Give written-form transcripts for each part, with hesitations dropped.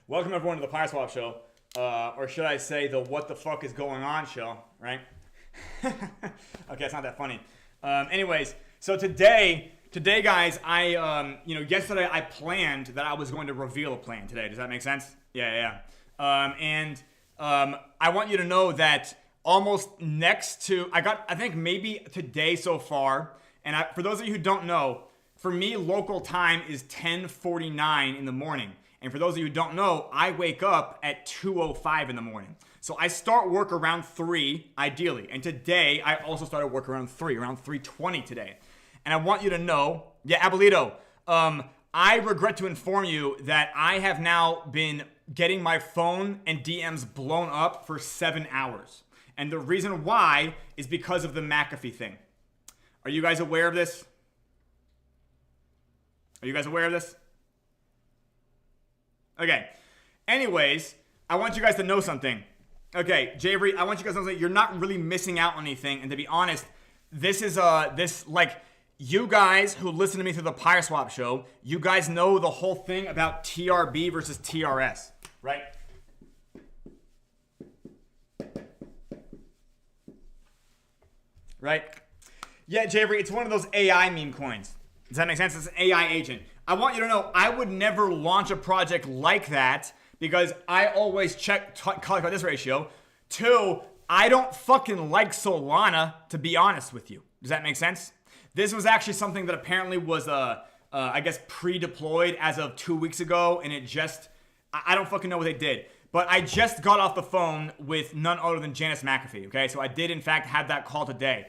Welcome everyone to the PYRESWAP show, or should I say the what the fuck is going on show, right? Okay, it's not that funny. Anyways, so today guys, yesterday I planned that I was going to reveal a plan today. Does that make sense? Yeah. I want you to know that almost next to, I think maybe today so far, and for those of you who don't know, for me, local time is 10:49 in the morning. And for those of you who don't know, I wake up at 2:05 in the morning. So I start work around 3, ideally. And today, I also started work around 3:20 today. And I want you to know, Abuelito, I regret to inform you that I have now been getting my phone and DMs blown up for 7 hours. And the reason why is because of the McAfee thing. Are you guys aware of this? Are you guys aware of this? Okay. Anyways, I want you guys to know something. Okay, Javery, I want you guys to know something. You're not really missing out on anything. And to be honest, this is you guys who listen to me through the PYRESWAP show, you guys know the whole thing about TRB versus TRS, right? Right? Yeah, Javery, it's one of those AI meme coins. Does that make sense? It's an AI agent. I want you to know I would never launch a project like that because I always calculate this ratio. 2, I don't fucking like Solana, to be honest with you. Does that make sense? This was actually something that apparently was, I guess, pre-deployed as of 2 weeks ago, and it just, I don't fucking know what they did. But I just got off the phone with none other than Janice McAfee, okay? So I did, in fact, have that call today.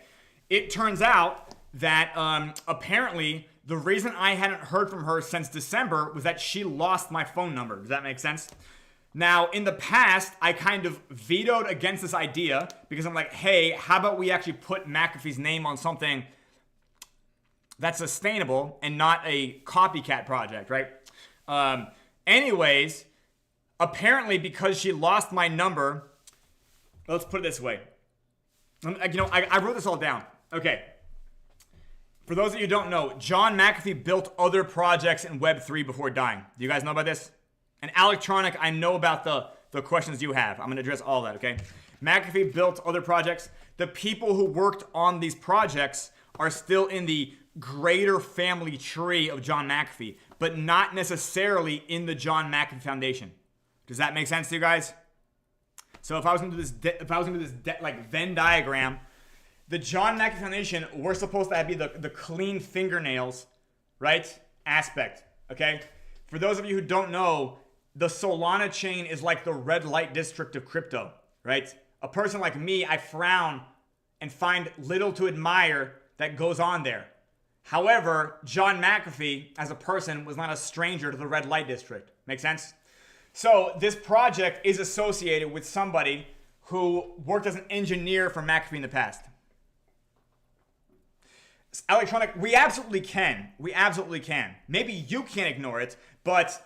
It turns out that apparently the reason I hadn't heard from her since December was that she lost my phone number. Does that make sense? Now, in the past, I kind of vetoed against this idea because I'm like, hey, how about we actually put McAfee's name on something that's sustainable and not a copycat project, right? Anyways, apparently because she lost my number, let's put it this way. I wrote this all down. Okay. For those of you who don't know, John McAfee built other projects in Web3 before dying. Do you guys know about this? And Electronic, I know about the questions you have. I'm going to address all that, okay? McAfee built other projects. The people who worked on these projects are still in the greater family tree of John McAfee, but not necessarily in the John McAfee Foundation. Does that make sense to you guys? So if I was going to do this, Venn diagram, the John McAfee Foundation, we're supposed to be the clean fingernails, right, aspect, okay? For those of you who don't know, the Solana chain is like the red light district of crypto, right? A person like me, I frown and find little to admire that goes on there. However, John McAfee, as a person, was not a stranger to the red light district. Make sense? So this project is associated with somebody who worked as an engineer for McAfee in the past. Electronic, we absolutely can. We absolutely can. Maybe you can't ignore it, but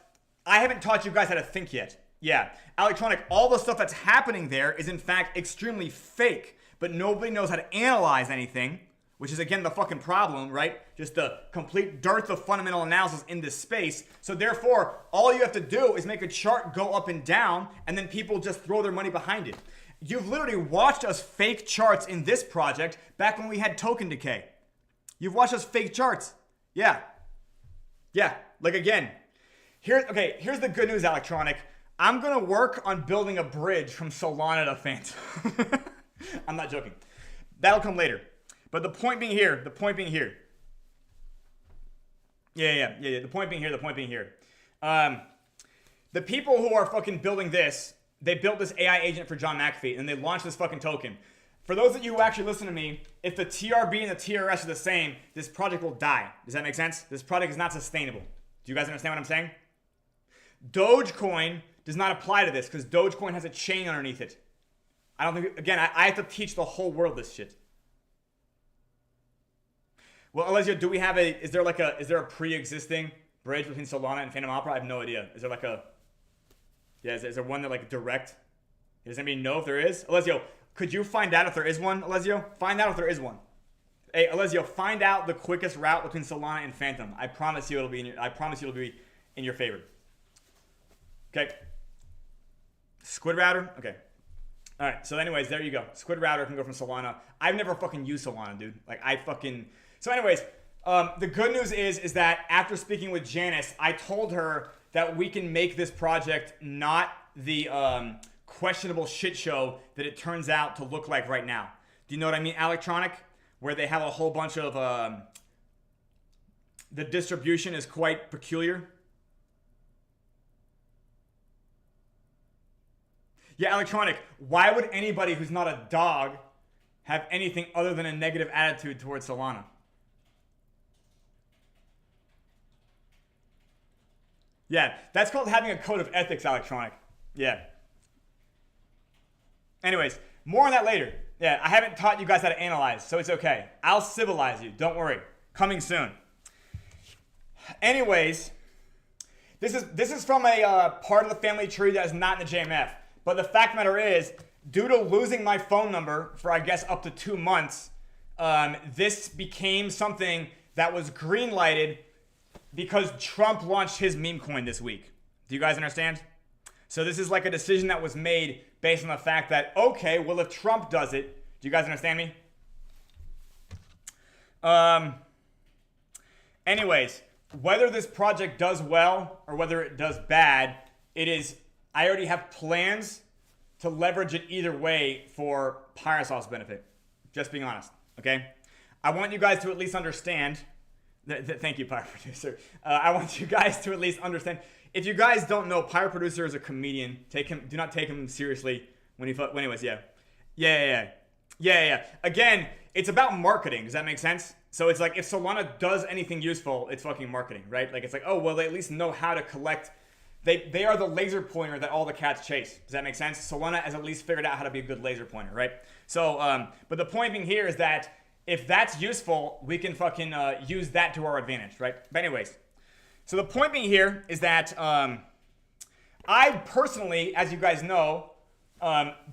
I haven't taught you guys how to think yet. Yeah. Electronic, all the stuff that's happening there is in fact extremely fake, but nobody knows how to analyze anything, which is again the fucking problem, right? Just the complete dearth of fundamental analysis in this space. So therefore, all you have to do is make a chart go up and down, and then people just throw their money behind it. You've literally watched us fake charts in this project back when we had token decay. You've watched us fake charts. Yeah. Like again, here's the good news, Electronic. I'm going to work on building a bridge from Solana to Phantom. I'm not joking. That'll come later. But the point being here. Yeah. The point being here. The people who are fucking building this, they built this AI agent for John McAfee and they launched this fucking token. For those of you who actually listen to me, if the TRB and the TRS are the same, this project will die. Does that make sense? This project is not sustainable. Do you guys understand what I'm saying? Dogecoin does not apply to this because Dogecoin has a chain underneath it. I don't think, again, I have to teach the whole world this shit. Well, Alessio, is there a pre-existing bridge between Solana and Phantom Opera? I have no idea. Is there one that like direct? Does anybody know if there is? Alessio, could you find out if there is one, Alessio? Find out if there is one. Hey, Alessio, find out the quickest route between Solana and Phantom. I promise you it'll be in your favor. Okay. Squid router? Okay. All right. So anyways, there you go. Squid router can go from Solana. I've never fucking used Solana, dude. Like I fucking... So anyways, the good news is that after speaking with Janice, I told her that we can make this project not the questionable shit show that it turns out to look like right now. Do you know what I mean? Electronic, where they have a whole bunch of... the distribution is quite peculiar. Yeah, electronic. Why would anybody who's not a dog have anything other than a negative attitude towards Solana? Yeah, that's called having a code of ethics, electronic. Yeah. Anyways, more on that later. Yeah, I haven't taught you guys how to analyze, so it's okay. I'll civilize you. Don't worry. Coming soon. Anyways, this is from a part of the family tree that is not in the JMF. But the fact of the matter is, due to losing my phone number for, I guess, up to 2 months, this became something that was green-lighted because Trump launched his meme coin this week. Do you guys understand? So this is like a decision that was made based on the fact that, okay, well, if Trump does it, do you guys understand me? Anyways, whether this project does well or whether it does bad, I already have plans to leverage it either way for PYRESWAP's benefit. Just being honest, okay? I want you guys to at least understand. Thank you, Pyre Producer. I want you guys to at least understand. If you guys don't know, Pyre Producer is a comedian. Do not take him seriously when he. Anyways, yeah. Again, it's about marketing. Does that make sense? So it's like if Solana does anything useful, it's fucking marketing, right? Like it's like, oh well, they at least know how to collect. They are the laser pointer that all the cats chase. Does that make sense? Solana has at least figured out how to be a good laser pointer, right? So, but the point being here is that if that's useful, we can fucking use that to our advantage, right? But anyways, so the point being here is that I personally, as you guys know,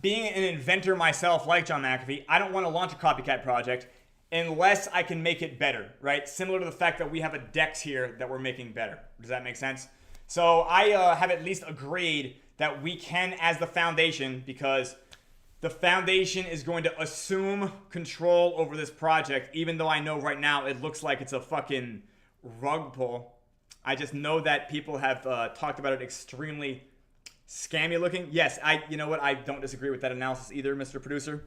being an inventor myself like John McAfee, I don't want to launch a copycat project unless I can make it better, right? Similar to the fact that we have a DEX here that we're making better. Does that make sense? So I have at least agreed that we can as the foundation, because the foundation is going to assume control over this project, even though I know right now it looks like it's a fucking rug pull. I just know that people have talked about it extremely scammy looking. Yes, you know what? I don't disagree with that analysis either, Mr. Producer.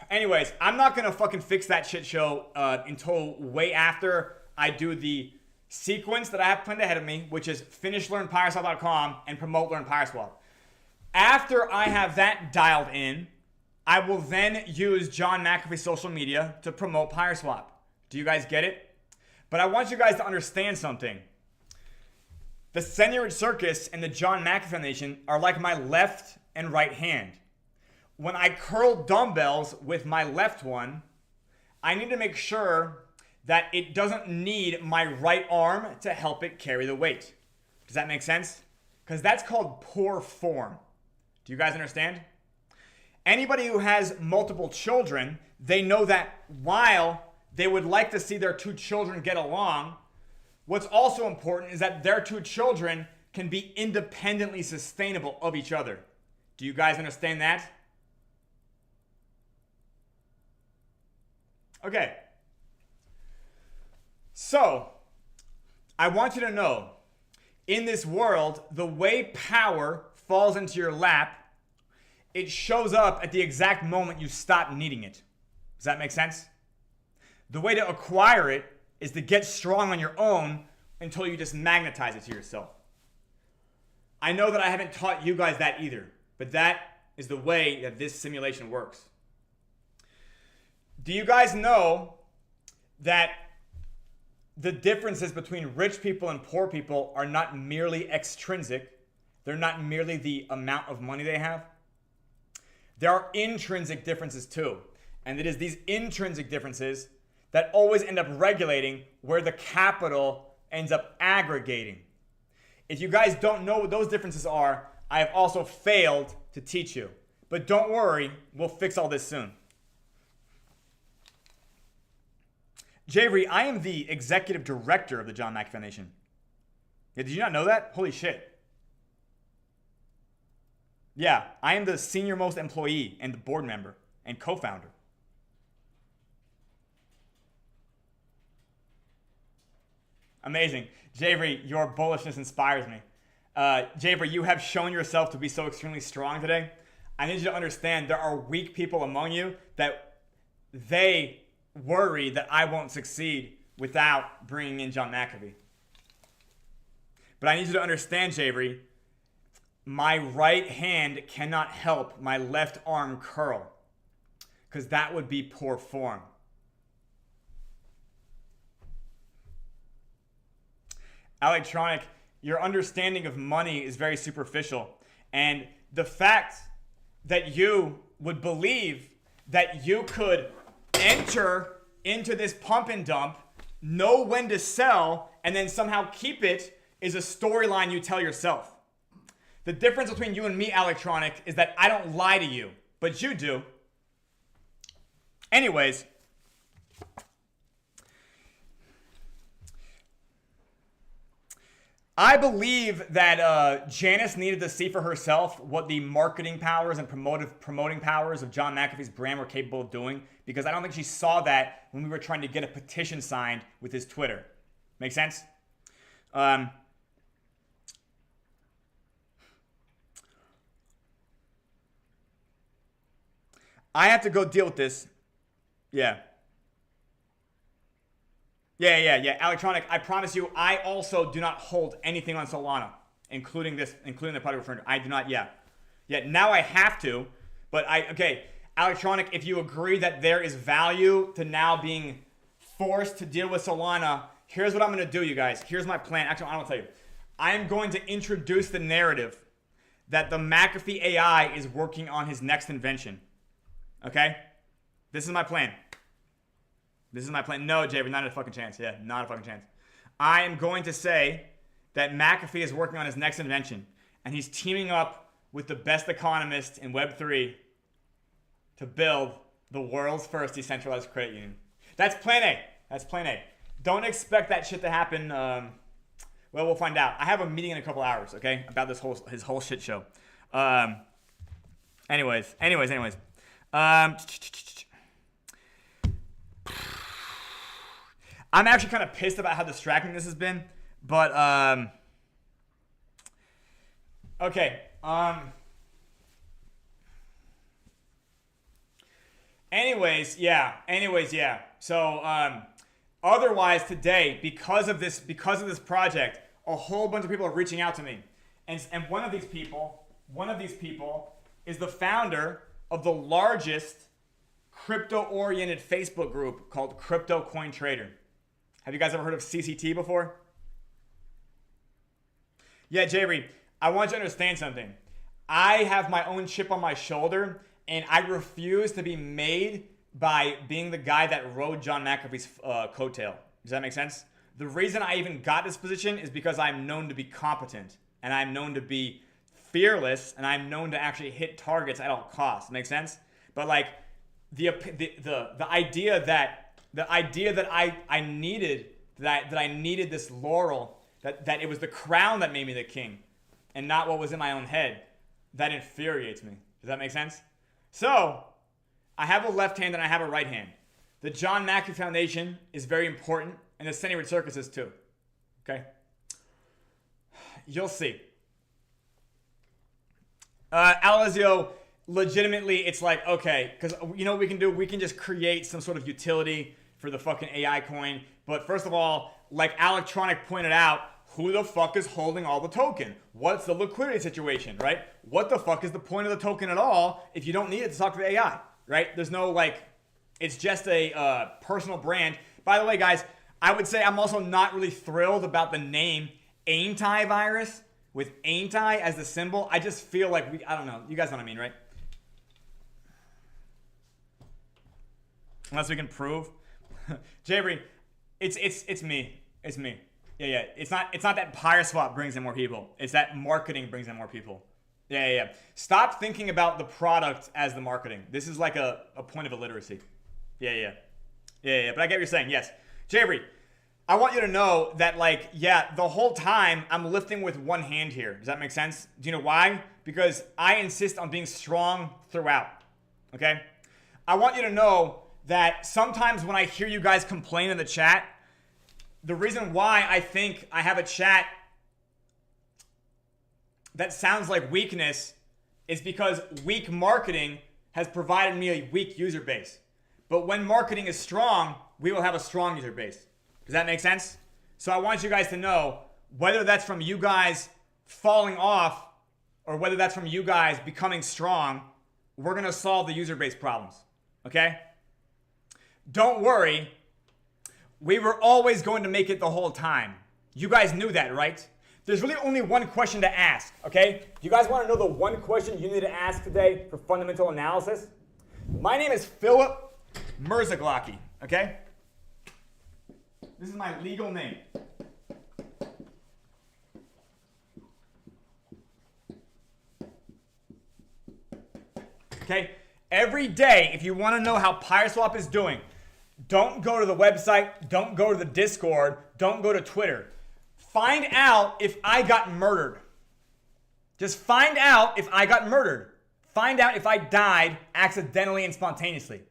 Anyways, I'm not going to fucking fix that shit show until way after I do the sequence that I have planned ahead of me, which is finish learnpyreswap.com and promote Learn PyreSwap. After I have that dialed in, I will then use John McAfee's social media to promote PyreSwap. Do you guys get it? But I want you guys to understand something. The Senorita Circus and the John McAfee Foundation are like my left and right hand. When I curl dumbbells with my left one, I need to make sure that it doesn't need my right arm to help it carry the weight. Does that make sense? Because that's called poor form. Do you guys understand? Anybody who has multiple children, they know that while they would like to see their two children get along, what's also important is that their two children can be independently sustainable of each other. Do you guys understand that? Okay. So, I want you to know, in this world, the way power falls into your lap, it shows up at the exact moment you stop needing it. Does that make sense? The way to acquire it is to get strong on your own until you just magnetize it to yourself. I know that I haven't taught you guys that either, but that is the way that this simulation works. Do you guys know that the differences between rich people and poor people are not merely extrinsic? They're not merely the amount of money they have. There are intrinsic differences too. And it is these intrinsic differences that always end up regulating where the capital ends up aggregating. If you guys don't know what those differences are, I have also failed to teach you. But don't worry, we'll fix all this soon. Javery, I am the executive director of the John McAfee Foundation. Yeah, did you not know that? Holy shit. Yeah, I am the senior most employee and the board member and co-founder. Amazing. Javery, your bullishness inspires me. Javery, you have shown yourself to be so extremely strong today. I need you to understand there are weak people among you that they worry that I won't succeed without bringing in John McAfee. But I need you to understand, Javery, my right hand cannot help my left arm curl because that would be poor form. Electronic, your understanding of money is very superficial. And the fact that you would believe that you could enter into this pump and dump, know when to sell, and then somehow keep it is a storyline you tell yourself. The difference between you and me, Electronic, is that I don't lie to you, but you do. Anyways, I believe that Janice needed to see for herself what the marketing powers and promoting powers of John McAfee's brand were capable of doing, because I don't think she saw that when we were trying to get a petition signed with his Twitter. Make sense? I have to go deal with this. Yeah. Yeah. Electronic, I promise you, I also do not hold anything on Solana, including the product referring to. I do not, yeah. Now I have to, but okay. Electronic, if you agree that there is value to now being forced to deal with Solana, here's what I'm going to do, you guys. Here's my plan. Actually, I don't tell you. I am going to introduce the narrative that the McAfee AI is working on his next invention. Okay? This is my plan. No, Javier, not a fucking chance. Yeah, not a fucking chance. I am going to say that McAfee is working on his next invention, and he's teaming up with the best economists in Web3 to build the world's first decentralized credit union. That's plan A. Don't expect that shit to happen. Well, we'll find out. I have a meeting in a couple hours, okay, about his whole shit show. Anyways. I'm actually kind of pissed about how distracting this has been, but okay. Anyways, yeah. So otherwise today, because of this project, a whole bunch of people are reaching out to me, and one of these people is the founder of the largest crypto-oriented Facebook group called Crypto Coin Trader. Have you guys ever heard of CCT before? Yeah, Javery, I want you to understand something. I have my own chip on my shoulder, and I refuse to be made by being the guy that rode John McAfee's coattail. Does that make sense? The reason I even got this position is because I'm known to be competent, and I'm known to be fearless, and I'm known to actually hit targets at all costs. Make sense? But like the idea that I needed this laurel, that it was the crown that made me the king and not what was in my own head, that infuriates me. Does that make sense? So I have a left hand and I have a right hand. The John McAfee Foundation is very important, and the Century Circus is too. Okay? You'll see. Alazio, legitimately, it's like, okay, because you know what we can do? We can just create some sort of utility for the fucking AI coin. But first of all, like Electronic pointed out, who the fuck is holding all the token? What's the liquidity situation, right? What the fuck is the point of the token at all if you don't need it to talk to the AI, right? There's no it's just a personal brand. By the way, guys, I would say I'm also not really thrilled about the name antivirus with anti as the symbol. I just feel like I don't know. You guys know what I mean, right? Unless we can prove. Javery, it's me. It's me. Yeah. It's not that PYRESWAP brings in more people. It's that marketing brings in more people. Yeah. Stop thinking about the product as the marketing. This is like a point of illiteracy. Yeah. But I get what you're saying. Yes. Javery, I want you to know that, like, yeah, the whole time I'm lifting with one hand here. Does that make sense? Do you know why? Because I insist on being strong throughout. Okay? I want you to know that sometimes when I hear you guys complain in the chat, the reason why I think I have a chat that sounds like weakness is because weak marketing has provided me a weak user base. But when marketing is strong, we will have a strong user base. Does that make sense? So I want you guys to know, whether that's from you guys falling off or whether that's from you guys becoming strong, we're going to solve the user base problems. Okay? Don't worry. We were always going to make it the whole time. You guys knew that, right? There's really only one question to ask, okay? Do you guys want to know the one question you need to ask today for fundamental analysis? My name is Philip Mirzaglocki, okay? This is my legal name. Okay? Every day, if you want to know how PYRESWAP is doing, don't go to the website, don't go to the Discord, don't go to Twitter. Find out if I got murdered. Just find out if I got murdered. Find out if I died accidentally and spontaneously.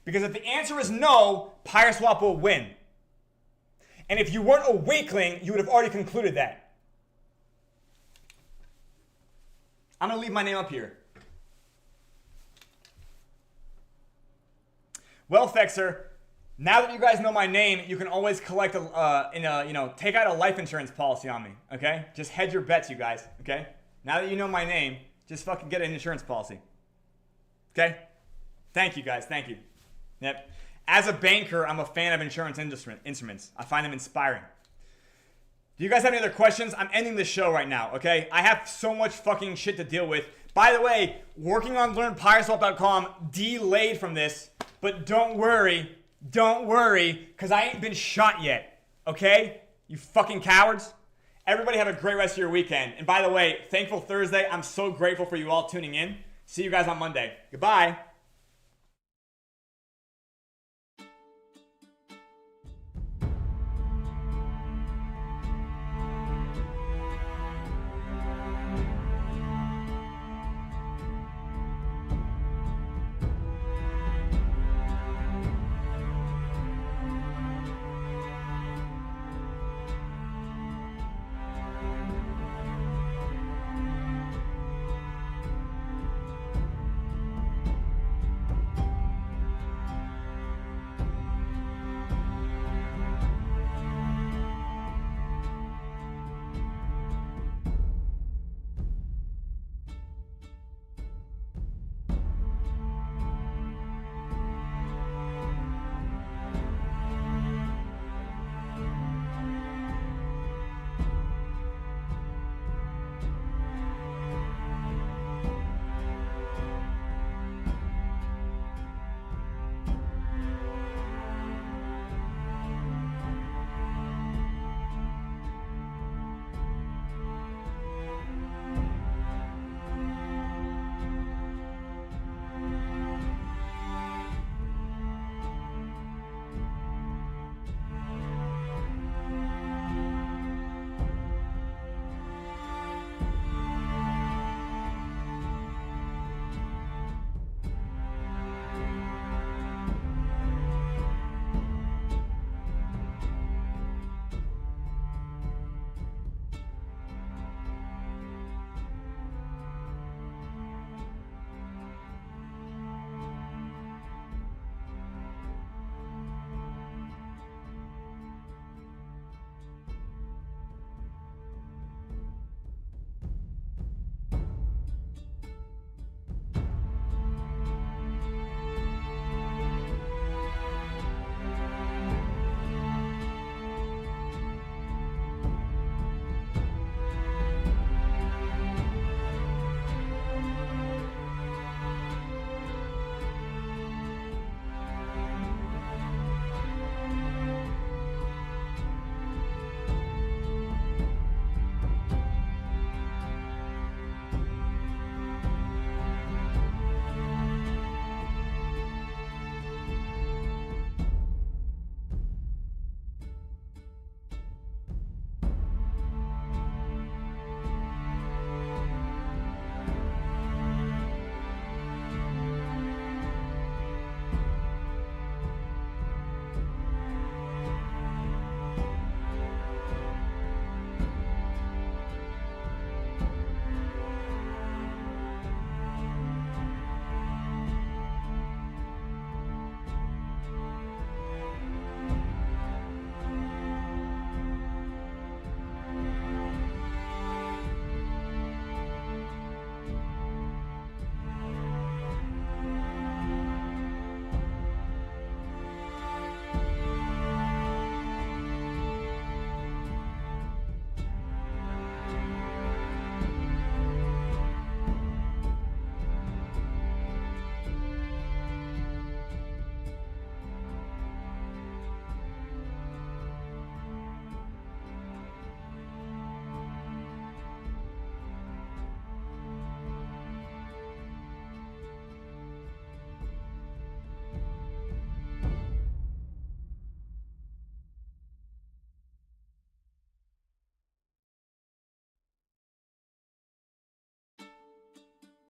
Because if the answer is no, PYRESWAP will win. And if you weren't a weakling, you would have already concluded that. I'm going to leave my name up here. Well, Fexer, now that you guys know my name, you can always collect take out a life insurance policy on me, okay? Just hedge your bets, you guys, okay? Now that you know my name, just fucking get an insurance policy, okay? Thank you, guys. Thank you. Yep. As a banker, I'm a fan of insurance instruments. I find them inspiring. Do you guys have any other questions? I'm ending the show right now, okay? I have so much fucking shit to deal with. By the way, working on learnpyreswap.com delayed from this, but don't worry, because I ain't been shot yet, okay? You fucking cowards. Everybody have a great rest of your weekend. And by the way, Thankful Thursday. I'm so grateful for you all tuning in. See you guys on Monday. Goodbye.